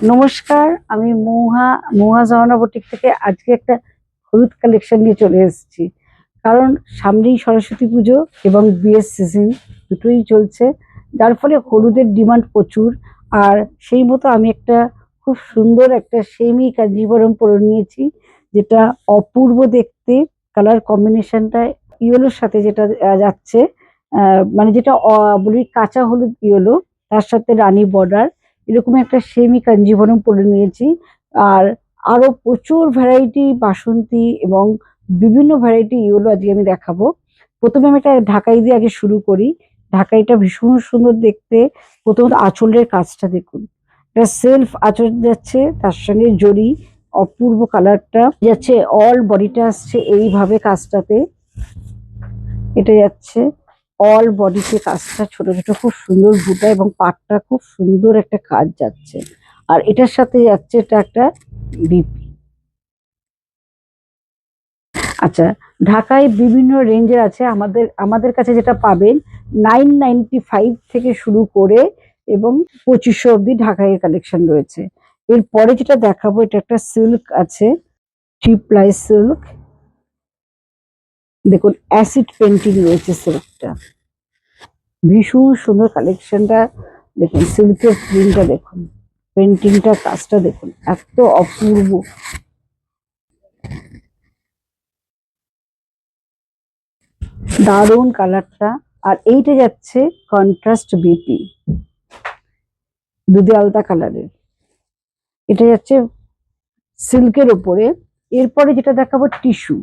নমস্কার, আমি মৌহা জাহানা বুটিক থেকে আজকে একটা হলুদ কালেকশন নিয়ে চলে এসেছি। কারণ সামনেই সরস্বতী পুজো এবং বিয়ের সিজন দুটোই চলছে, যার ফলে হলুদের ডিমান্ড প্রচুর। আর সেই মতো আমি একটা খুব সুন্দর একটা সেমি কাঞ্জিভরম পরে নিয়েছি, যেটা অপূর্ব দেখতে। কালার কম্বিনেশনটা ইয়েলোর সাথে যেটা যাচ্ছে, মানে যেটা বলি কাঁচা হলুদ ইয়েলো, তার সাথে রানী বর্ডার, এরকম একটা সেমি কাঞ্জিভরম পরে নিয়েছি। আর আরো প্রচুর ভ্যারাইটি বাসন্তী এবং বিভিন্ন ভ্যারাইটি ইয়েলো আজকে আমি দেখাবো। প্রথমে আমি একটা ঢাকাই দিয়ে আগে শুরু করি। ঢাকাইটা ভীষণ সুন্দর দেখতে। প্রথমত আঁচলের কাজটা দেখুন, এটা সেলফ আঁচল যাচ্ছে, তার সঙ্গে জরি, অপূর্ব কালারটা যাচ্ছে। অল বডিটা আসছে এইভাবে কাজটাতে, এটা যাচ্ছে অল বডিতে কাজটা, ছোট ছোট খুব সুন্দর বুটা এবং পাটটা খুব সুন্দর একটা কাজ যাচ্ছে। আর এটার সাথে যাচ্ছে এটা একটা বিপি। আচ্ছা, ঢাকায় বিভিন্ন রেঞ্জের আছে। আমাদের আমাদের কাছে যেটা পাবেন 995 থেকে শুরু করে এবং 2500 অব্দি ঢাকাইয়ের কালেকশন রয়েছে। এরপরে যেটা দেখাবো, এটা একটা সিল্ক আছে, থ্রি প্লাই সিল্ক। দেখুন অ্যাসিড পেন্টিং রয়েছে সিল্কটা, ভীষণ সুন্দর কালেকশনটা। দেখুন সিল্কের প্রিন্টটা দেখুন, পেন্টিংটা কাজটা দেখুন, এত অপূর্ব। দারুণ কালারটা। আর এইটা যাচ্ছে কন্ট্রাস্ট বিপি, দুধে আলতা কালারের, এটা যাচ্ছে সিল্কের ওপরে। এরপরে যেটা দেখাবো টিস্যু,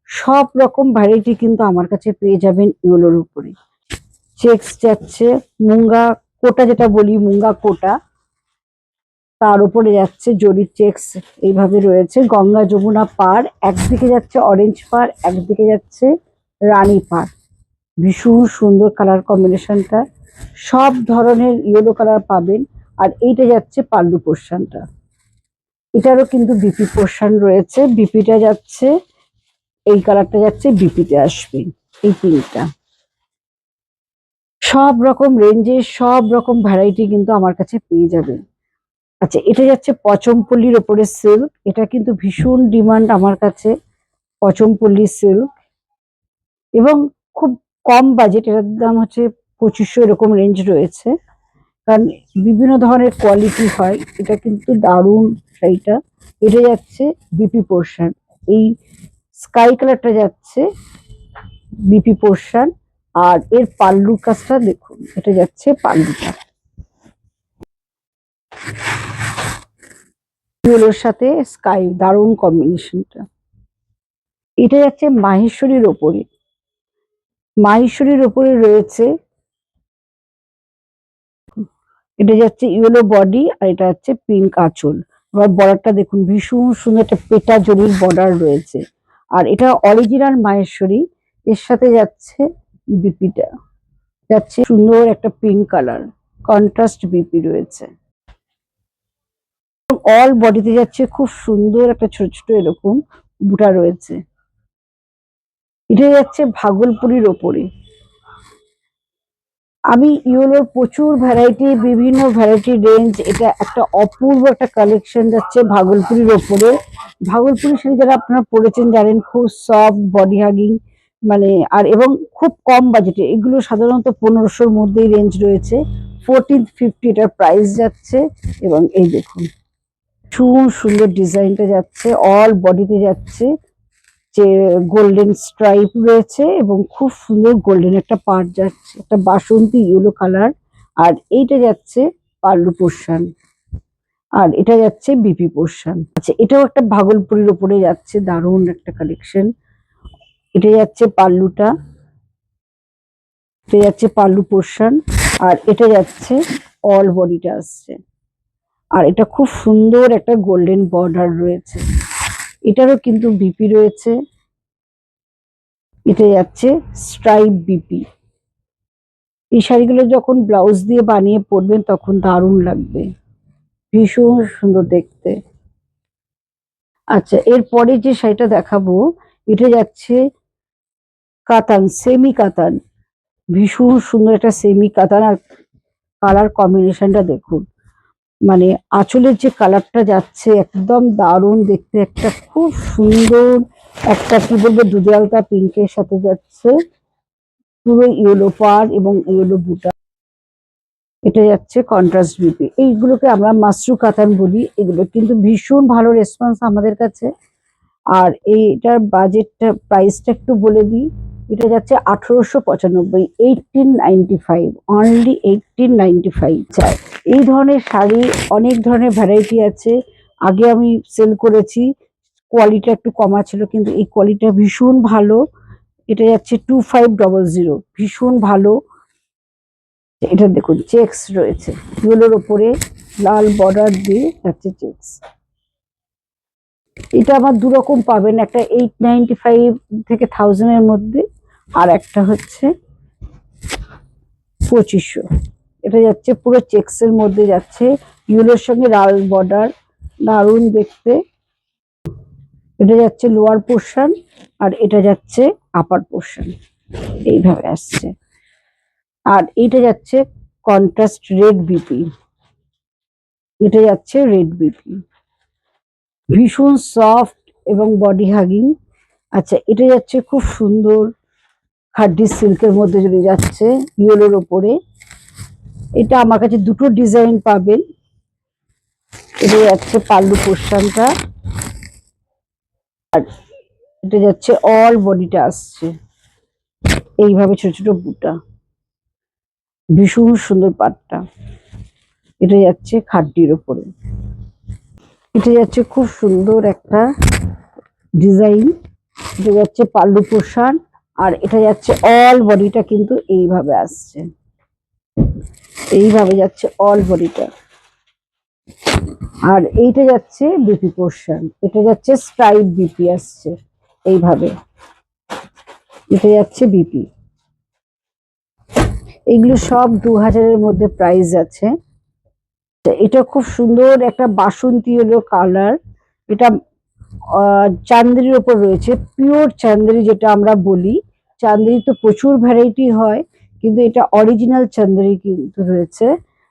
সব রকম ভ্যারাইটি কিন্তু আমার কাছে পেয়ে যাবেন ইয়েলোর উপরে। চেক্স যাচ্ছে, মুঙ্গা কোটা যেটা বলি, মুঙ্গা কোটা, তার উপরে যাচ্ছে জরির চেক্স এইভাবে রয়েছে। গঙ্গা যমুনা পার, একদিকে যাচ্ছে অরেঞ্জ পার, একদিকে যাচ্ছে রানী পার। ভীষণ সুন্দর কালার কম্বিনেশনটা, সব ধরনের ইয়েলো কালার পাবেন। আর এইটা যাচ্ছে পাল্লু পোর্শনটা, এটারও কিন্তু বিপি পোর্শন রয়েছে। বিপিটা যাচ্ছে, এই কালারটা যাচ্ছে বিপিতে আসবে, এই পিঙ্কটা। সব রকম রেঞ্জে সব রকম ভ্যারাইটি কিন্তু আমার কাছে পেয়ে যাবেন। আচ্ছা, এটা যাচ্ছে পচমপল্লির ওপরে সিল্ক, এটা কিন্তু ভীষণ ডিমান্ড আমার কাছে, পচমপল্লি সিল্ক। এবং খুব কম বাজেট, এটার দাম হচ্ছে 2500, এরকম রেঞ্জ রয়েছে। কারণ বিভিন্ন ধরনের কোয়ালিটি হয়, এটা কিন্তু দারুণ শাড়িটা। এটা যাচ্ছে বিপি পোর্শন, এই স্কাই কালারটা যাচ্ছে বিপি পোর্শন। আর এর পাল্লু কাজটা দেখুন, এটা যাচ্ছে পাল্লুটা ইয়েলোর সাথে স্কাই, দারুণ কম্বিনেশনটা। এটা যাচ্ছে মাহেশ্বরীর ওপরে, মাহেশ্বরীর ওপরে রয়েছে, এটা যাচ্ছে ইয়েলো বডি আর এটা হচ্ছে পিঙ্ক আঁচল। আবার বর্ডারটা দেখুন, ভীষণ সুন্দর একটা পেটা জরির বর্ডার রয়েছে। আর এটা অরিজিনাল মাহেশ্বরী, এর সাথে যাচ্ছে বিপিটা, যাচ্ছে সুন্দর একটা পিঙ্ক কালার, কন্ট্রাস্ট বিপি রয়েছে। অল বডিতে যাচ্ছে খুব সুন্দর একটা ছোট ছোট এরকম বুটা রয়েছে। এটা যাচ্ছে ভাগলপুরীর ওপরে। আমি ইয়েলোর প্রচুর ভ্যারাইটি, বিভিন্ন ভ্যারাইটি রেঞ্জ, এটা একটা অপূর্ব একটা কালেকশন যাচ্ছে ভাগলপুরীর ওপরে। ভাগলপুরি শাড়ি যারা আপনারা পরেছেন জানেন, খুব সফট বডি হাগিং, মানে আর এবং খুব কম বাজেটে, এগুলো সাধারণত 1500-র মধ্যেই রেঞ্জ রয়েছে। 1450 এটার প্রাইস যাচ্ছে। এবং এই দেখুন ভীষণ সুন্দর ডিজাইনটা যাচ্ছে, অল বডিতে যাচ্ছে যে গোল্ডেন স্ট্রাইপ রয়েছে এবং খুব সুন্দর গোল্ডেন একটা পাড় যাচ্ছে, একটা বাসন্তী ইয়েলো কালার। আর এইটা যাচ্ছে পাল্লু পোর্শন, আর এটা যাচ্ছে বিপি পোর্শন। আচ্ছা, এটাও একটা ভাগলপুরের উপরে যাচ্ছে, দারুণ একটা কালেকশন। এটা যাচ্ছে পাল্লুটা, এটা যাচ্ছে পাল্লু পোর্শন। আর এটা যাচ্ছে অল বডিটা আসছে। আর এটা খুব সুন্দর একটা গোল্ডেন বর্ডার রয়েছে, এটারও কিন্তু বিপি রয়েছে। এটা যাচ্ছে স্ট্রাইপ বিপি। এই শাড়িগুলো যখন ব্লাউজ দিয়ে বানিয়ে পরবেন তখন দারুণ লাগবে, ভীষণ সুন্দর দেখতে। আচ্ছা, এরপরে যে শাড়িটা দেখাবো, এটা যাচ্ছে কাতান, সেমি কাতান, ভীষণ সুন্দর একটা সেমি কাতান। আর কালার কম্বিনেশনটা দেখুন, মানে আঁচলের যে কালারটা যাচ্ছে একদম দারুণ দেখতে, একটা খুব সুন্দর একটা কি বলবো দুধে আলতা পিঙ্কের সাথে যাচ্ছে, পুরো ইয়েলো পার এবং ইয়েলো বুটা। এটা যাচ্ছে কন্ট্রাস্ট বিপি, এইগুলোকে আমরা মাশরু কাতান বলি। এগুলো কিন্তু ভীষণ ভালো রেসপন্স আমাদের কাছে। আর এইটার বাজেটটা প্রাইসটা একটু বলে দিই, এটা যাচ্ছে 1895, 1895, অনলি 1895 চাই। এই ধরনের শাড়ি অনেক ধরনের ভ্যারাইটি আছে, আগে আমি সেল করেছি, কোয়ালিটি একটু কমা ছিল, কিন্তু এই কোয়ালিটিটা ভীষণ ভালো। এটা যাচ্ছে 2500, ভীষণ ভালো। এটা দেখুন চেক্স রয়েছে, ইয়েলোর ওপরে লাল বর্ডার দিয়ে যাচ্ছে চেক্স। এটা আমার দু রকম পাবেন, একটা 895 থেকে 1000 এর মধ্যে, আর একটা হচ্ছে 2500। এটা যাচ্ছে পুরো চেক্স এর মধ্যে যাচ্ছে, ইয়েলোর সঙ্গে লাল বর্ডার, দারুণ দেখতে। এটা যাচ্ছে লোয়ার পোর্শন, আর এটা যাচ্ছে আপার পোর্শন, এইভাবে আসছে। আর এটা যাচ্ছে কন্ট্রাস্ট রেড বিপি, এটা যাচ্ছে রেড বিপি, ভীষণ সফট এবং বডি হাগিং। আচ্ছা, এটা যাচ্ছে খুব সুন্দর খাড্ডি সিল্কের মধ্যে যদি যাচ্ছে ইয়েলোর ওপরে। এটা আমার কাছে দুটো ডিজাইন পাবেন। এটা যাচ্ছে পাল্লু পোর্শনটা, আর এটা যাচ্ছে অল বডিটা আসছে এইভাবে ছোট ছোট বুটা, ভীষণ সুন্দর পাটটা। এটা যাচ্ছে খাড্ডির ওপরে, এটা যাচ্ছে খুব সুন্দর একটা ডিজাইন। এটা যাচ্ছে পাল্লু পোর্শন, আর এটা যাচ্ছে অল বডিটা কিন্তু এইভাবে আসছে, এইভাবে যাচ্ছে অল বডিটা। আর এইটা যাচ্ছে বিপি পোর্শন, এটা যাচ্ছে স্ট্রাইপ বিপি আসছে এইভাবে, এটা যাচ্ছে বিপি। এগুলো সব 2000-এর মধ্যে প্রাইস আছে। এটা খুব সুন্দর একটা বাসন্তী হলো কালার, এটা চান্দেরির ওপর রয়েছে, পিওর চান্দেরি যেটা আমরা বলি। চান্দেরি তো প্রচুর ভ্যারাইটি হয়, কিন্তু এটা অরিজিনাল চান্দেরি কিন্তু রয়েছে।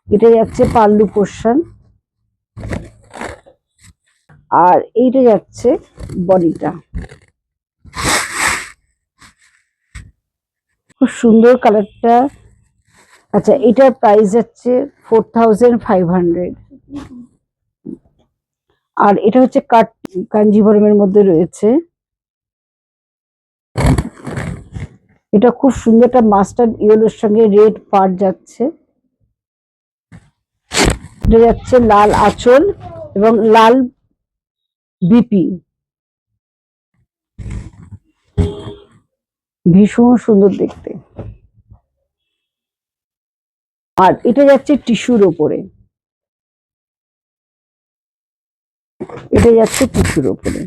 এটা যাচ্ছে পাল্লু পোর্শন, আর এইটা যাচ্ছে বডিটা। খুব সুন্দর কালারটা। আচ্ছা, এটার প্রাইস যাচ্ছে 4500। আর এটা হচ্ছে কাঞ্জিভরমের মধ্যে রয়েছে, এটা খুব সুন্দর একটা মাস্টার্ড ইয়েলোর সঙ্গে রেড পাড় যাচ্ছে। এটা যাচ্ছে লাল আঁচল এবং লাল বিপি, ভীষণ সুন্দর দেখতে। আর এটা যাচ্ছে টিস্যুর ওপরে, এটা যাচ্ছে টিস্যুর ওপরে,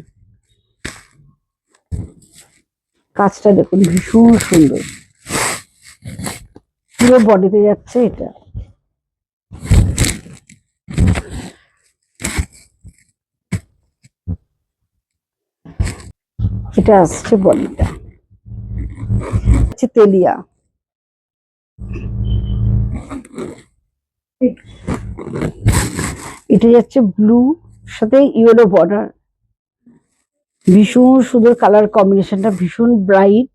কাজটা দেখুন ভীষণ সুন্দর, পুরো বডিতে যাচ্ছে এটা। এটা আসছে বডিটা, তেলিয়া। এটা যাচ্ছে ব্লু সাথে ইয়েলো বর্ডার, ভীষণ সুন্দর কালার কম্বিনেশনটা, ভীষণ ব্রাইট।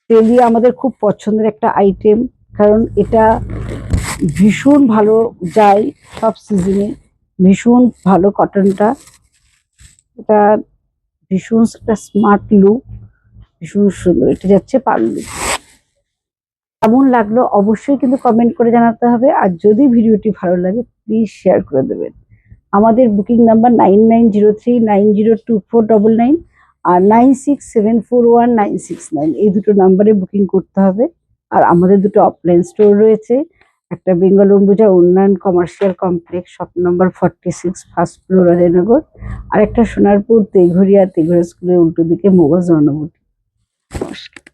তেলিয়া আমাদের খুব পছন্দের একটা আইটেম, কারণ এটা ভীষণ ভালো যায় সব সিজনে, ভীষণ ভালো কটনটা। এটা ভীষণ একটা স্মার্ট লুক, ভীষণ সুন্দর। এটা যাচ্ছে পাল্লু। কেমন লাগলো অবশ্যই কিন্তু কমেন্ট করে জানাতে হবে, আর যদি ভিডিওটি ভালো লাগে প্লিজ শেয়ার করে দেবেন। আমাদের বুকিং নাম্বার 9903902499 আর 96741969, এই দুটো নাম্বারে বুকিং করতে হবে। আর আমাদের দুটো অফলাইন স্টোর রয়েছে, একটা Bengal Ambuja Unnayan commercial complex, shop number 46, first floor, Rajnagar. আর একটা সোনারপুর তেঘরিয়া স্কুলের উল্টো দিকে, মোগা জনবটি। নমস্কার।